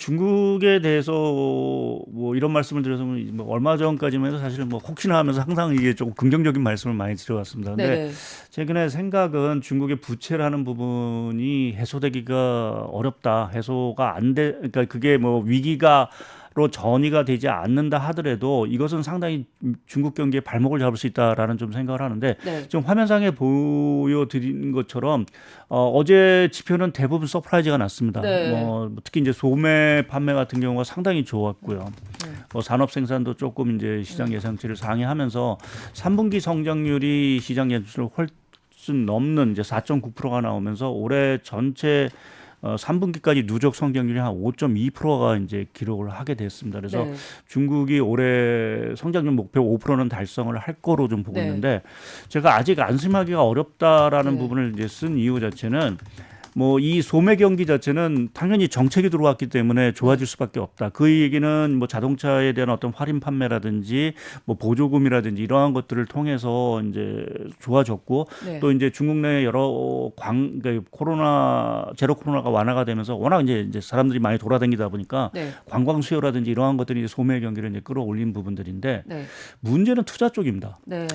중국에 대해서 뭐 이런 말씀을 드려서 뭐 얼마 전까지만 해도 사실 뭐 혹시나 하면서 항상 이게 조금 긍정적인 말씀을 많이 드려왔습니다. 근데 네네. 최근에 생각은 중국의 부채라는 부분이 해소되기가 어렵다. 해소가 안 돼. 그러니까 그게 뭐 위기가 로 전이가 되지 않는다 하더라도 이것은 상당히 중국 경기에 발목을 잡을 수 있다라는 좀 생각을 하는데 네. 지금 화면상에 보여드린 것처럼 어제 지표는 대부분 서프라이즈가 났습니다. 네. 특히 이제 소매 판매 같은 경우가 상당히 좋았고요. 네. 산업 생산도 조금 이제 시장 예상치를 상회하면서 3분기 성장률이 시장 예상치를 훨씬 넘는 이제 4.9%가 나오면서 올해 전체 3분기까지 누적 성장률이 한 5.2%가 이제 기록을 하게 됐습니다. 그래서 네. 중국이 올해 성장률 목표 5%는 달성을 할 거로 좀 보고 네. 있는데 제가 아직 안심하기가 어렵다라는 네. 부분을 이제 쓴 이유 자체는 뭐 이 소매 경기 자체는 당연히 정책이 들어왔기 때문에 좋아질 수밖에 없다. 그 얘기는 뭐 자동차에 대한 어떤 할인 판매라든지 뭐 보조금이라든지 이러한 것들을 통해서 이제 좋아졌고 네. 또 이제 중국 내 여러 그러니까 제로 코로나가 완화가 되면서 워낙 이제 사람들이 많이 돌아다니다 보니까 네. 관광 수요라든지 이러한 것들이 이제 소매 경기를 이제 끌어올린 부분들인데 네. 문제는 투자 쪽입니다. 네.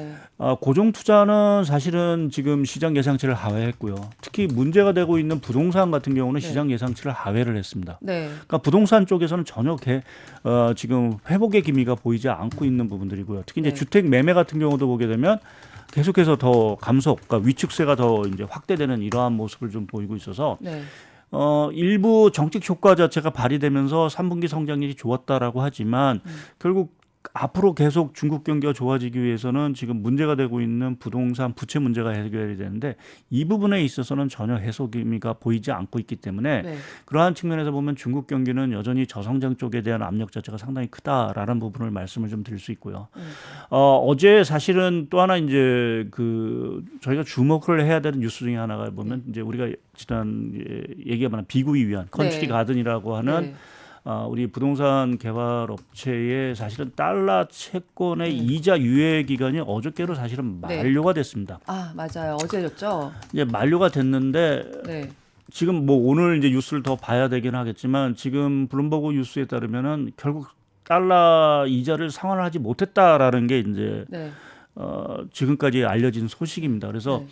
고정 투자는 사실은 지금 시장 예상치를 하회했고요. 특히 문제가 되고 있는 부동산 같은 경우는 네. 시장 예상치를 하회를 했습니다. 네. 그러니까 부동산 쪽에서는 전혀 지금 회복의 기미가 보이지 않고 있는 부분들이고요. 특히 이제 네. 주택 매매 같은 경우도 보게 되면 계속해서 더 감속, 그러니까 위축세가 더 이제 확대되는 이러한 모습을 좀 보이고 있어서 네. 일부 정책 효과 자체가 발휘되면서 3분기 성장률이 좋았다라고 하지만 결국 앞으로 계속 중국 경기가 좋아지기 위해서는 지금 문제가 되고 있는 부동산 부채 문제가 해결이 되는데 이 부분에 있어서는 전혀 해소 기미가 보이지 않고 있기 때문에 네. 그러한 측면에서 보면 중국 경기는 여전히 저성장 쪽에 대한 압력 자체가 상당히 크다라는 부분을 말씀을 좀 드릴 수 있고요. 어제 사실은 또 하나 이제 저희가 주목을 해야 되는 뉴스 중에 하나가 보면 이제 우리가 지난 얘기한 비구이 위안 컨트리 네. 가든이라고 하는 네. 우리 부동산 개발 업체의 사실은 달러 채권의 이자 유예 기간이 어저께로 사실은 네. 만료가 됐습니다. 아, 맞아요. 어제였죠. 이제 만료가 됐는데 네. 지금 뭐 오늘 이제 뉴스를 더 봐야 되긴 하겠지만 지금 블룸버그 뉴스에 따르면은 결국 달러 이자를 상환하지 못했다라는 게 이제 네. 지금까지 알려진 소식입니다. 그래서 네.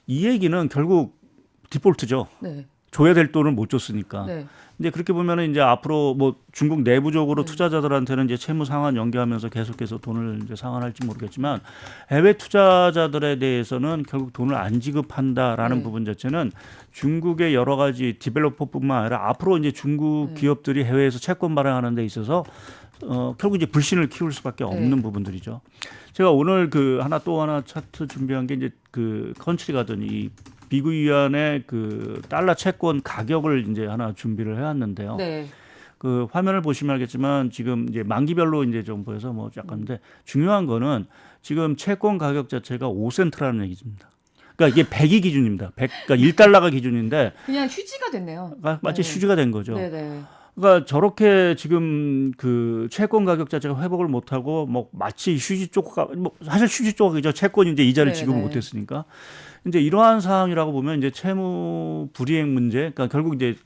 이 얘기는 결국 디폴트죠. 네. 줘야 될 돈을 못 줬으니까. 네. 근데 그렇게 보면은 이제 앞으로 뭐 중국 내부적으로 투자자들한테는 이제 채무 상환 연기하면서 계속해서 돈을 이제 상환할지 모르겠지만 해외 투자자들에 대해서는 결국 돈을 안 지급한다라는 네. 부분 자체는 중국의 여러 가지 디벨로퍼뿐만 아니라 앞으로 이제 중국 기업들이 해외에서 채권 발행하는 데 있어서 결국 이제 불신을 키울 수밖에 없는 부분들이죠. 제가 오늘 또 하나 차트 준비한 게 이제 컨트리 가든 이 미국 위안의 달러 채권 가격을 이제 하나 준비를 해왔는데요. 네. 화면을 보시면 알겠지만 지금 이제 만기별로 이제 좀 보여서 뭐 약간인데 중요한 거는 지금 채권 가격 자체가 5센트라는 얘기입니다. 그러니까 이게 100이 기준입니다. 그러니까 1달러가 기준인데 그냥 휴지가 됐네요. 마치 네. 휴지가 된 거죠. 네, 네. 그러니까 저렇게 지금 채권 가격 자체가 회복을 못하고 뭐 마치 휴지 조각, 뭐 사실 휴지 조각이죠. 채권이 이제 이자를 네, 지급을 네. 못했으니까. 이제 이러한 상황이라고 보면 이제 채무 불이행 문제, 그러니까 결국 이제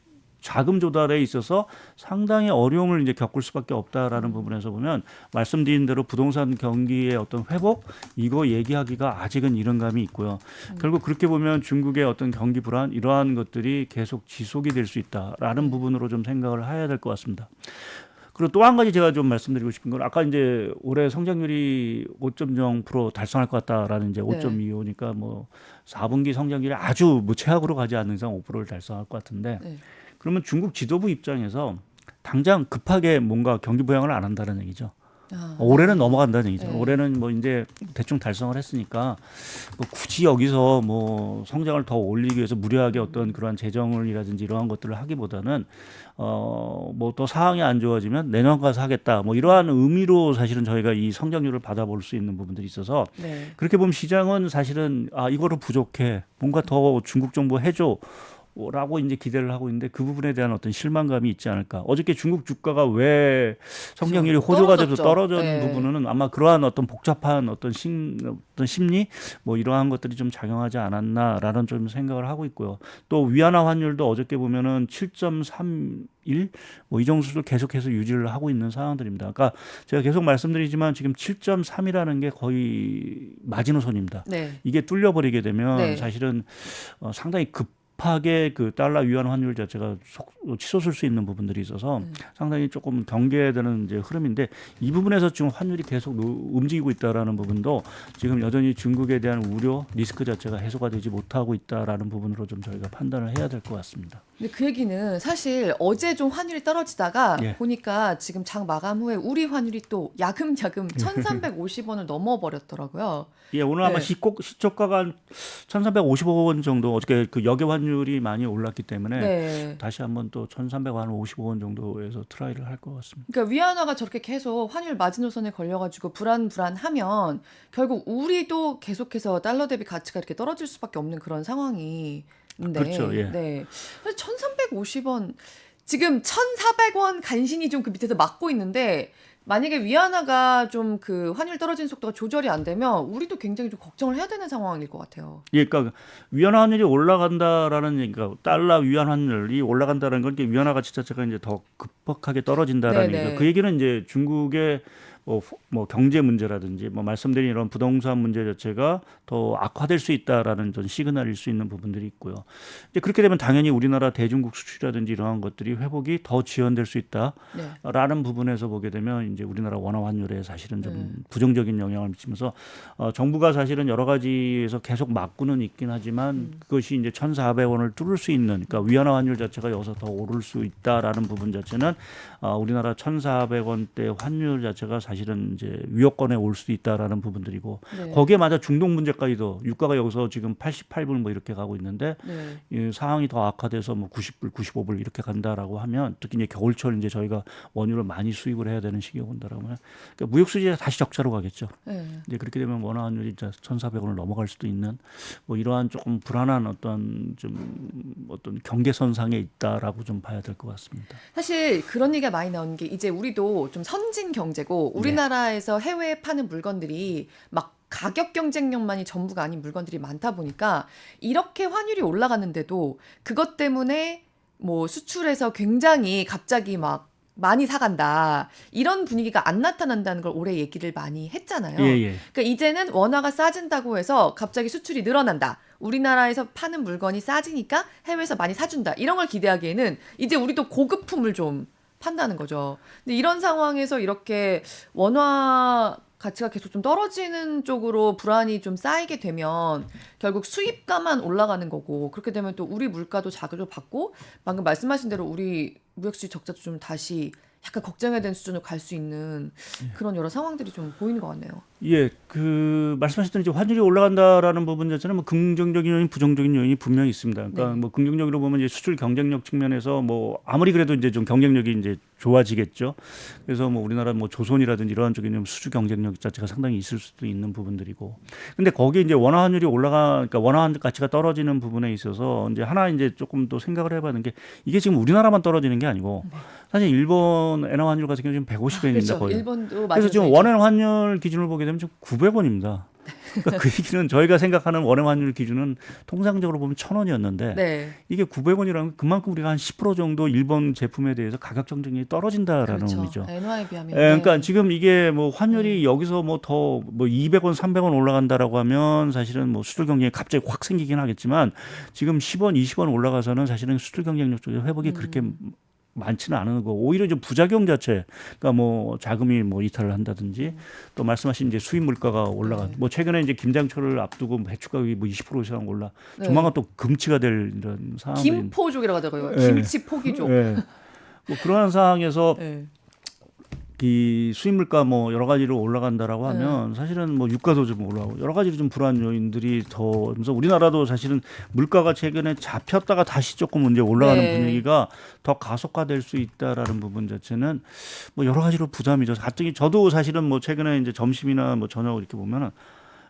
자금 조달에 있어서 상당히 어려움을 이제 겪을 수밖에 없다라는 부분에서 보면 말씀드린 대로 부동산 경기의 어떤 회복 이거 얘기하기가 아직은 이른 감이 있고요. 결국 그렇게 보면 중국의 어떤 경기 불안 이러한 것들이 계속 지속이 될 수 있다라는 부분으로 좀 생각을 해야 될 것 같습니다. 그리고 또 한 가지 제가 좀 말씀드리고 싶은 건 아까 이제 올해 성장률이 5.0% 달성할 것 같다라는 이제 5.25니까 뭐 4분기 성장률이 아주 뭐 최악으로 가지 않는 이상 5%를 달성할 것 같은데 네. 그러면 중국 지도부 입장에서 당장 급하게 뭔가 경기 부양을 안 한다는 얘기죠. 올해는 넘어간다는 얘기죠. 네. 올해는 뭐 이제 대충 달성을 했으니까 뭐 굳이 여기서 뭐 성장을 더 올리기 위해서 무리하게 어떤 그러한 재정을이라든지 이러한 것들을 하기보다는 뭐 또 상황이 안 좋아지면 내년 가서 하겠다 뭐 이러한 의미로 사실은 저희가 이 성장률을 받아볼 수 있는 부분들이 있어서 네. 그렇게 보면 시장은 사실은 이거로 부족해 뭔가 더 중국 정부 해줘 라고 이제 기대를 하고 있는데 그 부분에 대한 어떤 실망감이 있지 않을까. 어저께 중국 주가가 왜 성장률이 호조가 돼서 떨어진 네. 부분은 아마 그러한 어떤 복잡한 어떤 심리 뭐 이러한 것들이 좀 작용하지 않았나라는 좀 생각을 하고 있고요. 또 위안화 환율도 어저께 보면은 7.31 뭐 이 정도 수를 계속해서 유지를 하고 있는 상황들입니다. 그러니까 제가 계속 말씀드리지만 지금 7.3이라는 게 거의 마지노선입니다. 네. 이게 뚫려버리게 되면 네. 사실은 상당히 급하게 그 달러 위안 환율 자체가 치솟을 수 있는 부분들이 있어서 상당히 조금 경계해야 되는 이제 흐름인데 이 부분에서 지금 환율이 계속 움직이고 있다라는 부분도 지금 여전히 중국에 대한 우려 리스크 자체가 해소가 되지 못하고 있다라는 부분으로 좀 저희가 판단을 해야 될 것 같습니다. 근데 그 얘기는 사실 어제 좀 환율이 떨어지다가 예. 보니까 지금 장 마감 후에 우리 환율이 또 야금야금 1,350원을 넘어버렸더라고요. 예, 오늘 아마 네. 시초가가 한 1,355원 정도 어저께 그 역외 환율이 많이 올랐기 때문에 네. 다시 한번 또 1,355원 정도에서 트라이를 할 것 같습니다. 그러니까 위안화가 저렇게 계속 환율 마지노선에 걸려가지고 불안하면 결국 우리도 계속해서 달러 대비 가치가 이렇게 떨어질 수밖에 없는 그런 상황이 인데. 그렇죠, 예. 네. 1,350원 지금 1,400원 간신히 좀 그 밑에서 막고 있는데 만약에 위안화가 좀 그 환율 떨어지는 속도가 조절이 안 되면 우리도 굉장히 좀 걱정을 해야 되는 상황일 것 같아요. 예, 그러니까 위안 환율이 올라간다라는 얘기가 달러 위안 환율이 올라간다는 건 이게 위안화 가치 자체가 이제 더 급격하게 떨어진다라는 네네. 얘기죠. 그 얘기는 이제 중국의 뭐 경제 문제라든지 뭐 말씀드린 이런 부동산 문제 자체가 더 악화될 수 있다라는 전 시그널일 수 있는 부분들이 있고요. 이제 그렇게 되면 당연히 우리나라 대중국 수출이라든지 이러한 것들이 회복이 더 지연될 수 있다라는 네. 부분에서 보게 되면 이제 우리나라 원화 환율에 사실은 좀 부정적인 영향을 미치면서 정부가 사실은 여러 가지에서 계속 막고는 있긴 하지만 그것이 이제 1,400원을 뚫을 수 있는 그러니까 위안화 환율 자체가 여기서 더 오를 수 있다라는 부분 자체는 우리나라 1,400원대 환율 자체가 사실은 이제 위협권에 올 수도 있다라는 부분들이고 네. 거기에 맞아 중동 문제까지도 유가가 여기서 지금 88불 뭐 이렇게 가고 있는데 네. 이 상황이 더 악화돼서 뭐 90불, 95불 이렇게 간다라고 하면 특히 이제 겨울철 이제 저희가 원유를 많이 수입을 해야 되는 시기가 온다라고 하면 그러니까 무역 수지가 다시 적자로 가겠죠. 네. 이제 그렇게 되면 원화 환율이 이제 1,400원을 넘어갈 수도 있는 뭐 이러한 조금 불안한 어떤 경계선상에 있다라고 좀 봐야 될 것 같습니다. 사실 그런 얘기가 많이 나오는 게 이제 우리도 좀 선진 경제고 우리나라에서 해외에 파는 물건들이 막 가격 경쟁력만이 전부가 아닌 물건들이 많다 보니까 이렇게 환율이 올라가는데도 그것 때문에 뭐 수출에서 굉장히 갑자기 막 많이 사간다 이런 분위기가 안 나타난다는 걸 올해 얘기를 많이 했잖아요. 예. 그러니까 이제는 원화가 싸진다고 해서 갑자기 수출이 늘어난다. 우리나라에서 파는 물건이 싸지니까 해외에서 많이 사준다. 이런 걸 기대하기에는 이제 우리도 고급품을 좀 판다는 거죠. 근데 이런 상황에서 이렇게 원화 가치가 계속 좀 떨어지는 쪽으로 불안이 좀 쌓이게 되면 결국 수입가만 올라가는 거고 그렇게 되면 또 우리 물가도 자극을 받고 방금 말씀하신 대로 우리 무역수지 적자도 좀 다시 약간 걱정해야 되는 수준으로 갈 수 있는 그런 여러 상황들이 좀 보이는 것 같네요. 예, 그 말씀하셨던 이제 환율이 올라간다라는 부분 자체는 뭐 긍정적인 요인, 부정적인 요인이 분명히 있습니다. 그러니까 네. 뭐 긍정적으로 보면 이제 수출 경쟁력 측면에서 뭐 아무리 그래도 이제 좀 경쟁력이 이제 좋아지겠죠. 그래서 뭐 우리나라 뭐 조선이라든지 이러한 쪽에 좀 수출 경쟁력 자체가 상당히 있을 수도 있는 부분들이고. 근데 거기에 이제 원화 환율이 그러니까 원화 환율 가치가 떨어지는 부분에 있어서 이제 하나 이제 조금 또 생각을 해봐야 되는 게 이게 지금 우리나라만 떨어지는 게 아니고 사실 일본 엔화 환율 같은 경우는 지금 150엔입니다 그렇죠. 거의. 일본도 그래서 지금 맞아요. 원화 환율 기준을 보게 되면 지금 900원입니다. 그러니까 그 얘기는 저희가 생각하는 원화 환율 기준은 통상적으로 보면 1,000원이었는데 네. 이게 900원이라는 건 그만큼 우리가 한 10% 정도 일본 제품에 대해서 가격 경쟁력이 떨어진다라는 그렇죠. 의미죠. 엔화에 비하면. 예, 그러니까 지금 이게 뭐 환율이 여기서 뭐 더 뭐 200원, 300원 올라간다라고 하면 사실은 뭐 수출 경쟁이 갑자기 확 생기긴 하겠지만 지금 10원, 20원 올라가서는 사실은 수출 경쟁력 쪽에 회복이 그렇게 많지는 않은 거고 오히려 좀 부작용 자체, 그러니까 뭐 자금이 뭐 이탈을 한다든지 또 말씀하신 이제 수입 물가가 올라가, 뭐 최근에 이제 김장철을 앞두고 배추 가격이 뭐 20% 이상 올라, 네. 조만간 또 금치가 될 이런 상황이. 김포족이라고 하더라고요. 네. 김치 포기족. 예. 뭐 그러한 상황에서 네. 이 수입 물가 뭐 여러 가지로 올라간다라고 하면 사실은 뭐 유가도 좀 올라가고 여러 가지로 좀 불안 요인들이 더 그래서 우리나라도 사실은 물가가 최근에 잡혔다가 다시 조금 이제 올라가는 네. 분위기가 더 가속화될 수 있다라는 부분 자체는 뭐 여러 가지로 부담이죠. 가뜩이 저도 사실은 뭐 최근에 이제 점심이나 뭐 저녁 이렇게 보면은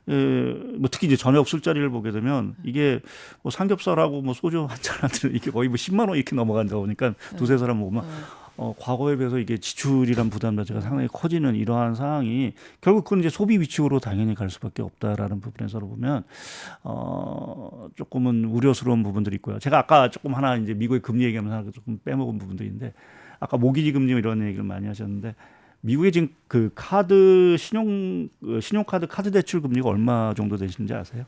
뭐 특히 이제 저녁 술자리를 보게 되면 이게 뭐 삼겹살하고 뭐 소주 한 잔 하면 이게 거의 뭐 10만 원 이렇게 넘어간다 보니까 두세 사람 먹으면 과거에 비해서 이게 지출이란 부담 자체가 상당히 커지는 이러한 상황이 결국 그건 이제 소비 위축으로 당연히 갈 수밖에 없다라는 부분에서 보면 조금은 우려스러운 부분들이 있고요. 제가 아까 조금 하나 이제 미국의 금리 얘기하면서 하나 조금 빼먹은 부분들인데 아까 모기지 금리 이런 얘기를 많이 하셨는데 미국의 지금 그 신용카드 카드 대출 금리가 얼마 정도 되시는지 아세요?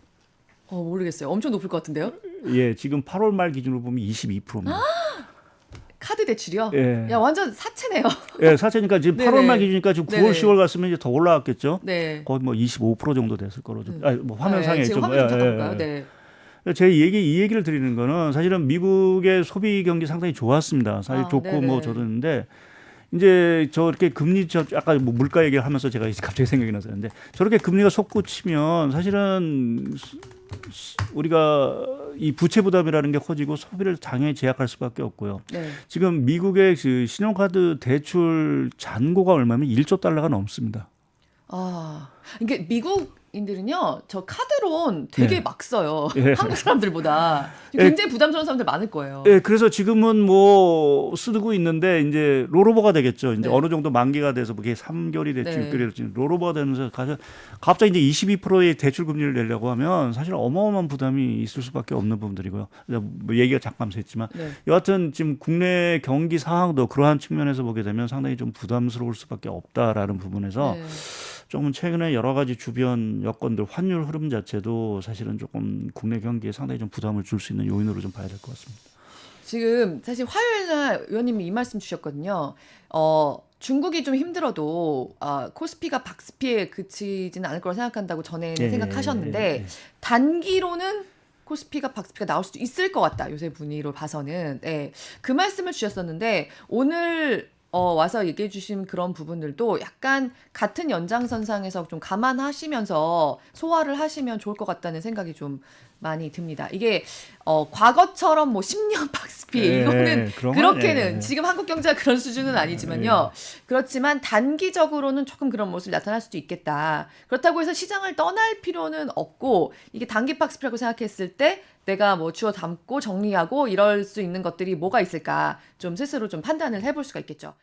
모르겠어요. 엄청 높을 것 같은데요? 예, 지금 8월 말 기준으로 보면 22%입니다. 카드 대출이요? 예. 야, 완전 사채네요. 예, 사채니까 지금 네네. 8월 말 기준이니까 지금 9월, 네네. 10월 갔으면 이제 더 올라갔겠죠. 네. 거의 뭐 25% 정도 됐을 거로 좀. 아니, 뭐 화면상에 지금 좀. 화면 좀 잠깐 볼까요? 네. 이 얘기를 드리는 거는 사실은 미국의 소비 경기 상당히 좋았습니다. 사실 좋고 네네. 뭐 저러는데 이제 저렇게 금리 아까 뭐 물가 얘기를 하면서 제가 갑자기 생각이 나서 근데 저렇게 금리가 솟구치면 사실은 우리가 이 부채 부담이라는 게 커지고 소비를 당연히 제약할 수밖에 없고요. 네. 지금 미국의 그 신용카드 대출 잔고가 얼마면 1조 달러가 넘습니다. 이게 미국인들은요, 저 카드론 되게 네. 막 써요. 예. 한국 사람들보다. 굉장히 부담스러운 사람들 많을 거예요. 예, 그래서 지금은 뭐 쓰고 있는데 이제 롤오버가 되겠죠. 이제 네. 어느 정도 만기가 돼서 그게 3개월이 될지 네. 6개월이 될지 롤오버가 되면서 갑자기 이제 22%의 대출 금리를 내려고 하면 사실 어마어마한 부담이 있을 수밖에 없는 부분들이고요. 뭐 얘기가 잠깐 했지만 네. 여하튼 지금 국내 경기 상황도 그러한 측면에서 보게 되면 상당히 좀 부담스러울 수밖에 없다라는 부분에서 네. 조금 최근에 여러 가지 주변 여건들 환율 흐름 자체도 사실은 조금 국내 경기에 상당히 좀 부담을 줄 수 있는 요인으로 좀 봐야 될 것 같습니다. 지금 사실 화요일 날 의원님이 이 말씀 주셨거든요. 중국이 좀 힘들어도 코스피가 박스피에 그치지는 않을 거라 생각한다고 전에는 생각하셨는데 단기로는 코스피가 박스피가 나올 수도 있을 것 같다. 요새 분위기로 봐서는. 네. 그 말씀을 주셨었는데 오늘 와서 얘기해 주신 그런 부분들도 약간 같은 연장선상에서 좀 감안하시면서 소화를 하시면 좋을 것 같다는 생각이 좀 많이 듭니다. 이게 과거처럼 뭐 10년 박스피 이거는 그렇게는 지금 한국 경제가 그런 수준은 아니지만요. 그렇지만 단기적으로는 조금 그런 모습이 나타날 수도 있겠다. 그렇다고 해서 시장을 떠날 필요는 없고 이게 단기 박스피라고 생각했을 때 내가 뭐 주워 담고 정리하고 이럴 수 있는 것들이 뭐가 있을까 좀 스스로 좀 판단을 해볼 수가 있겠죠.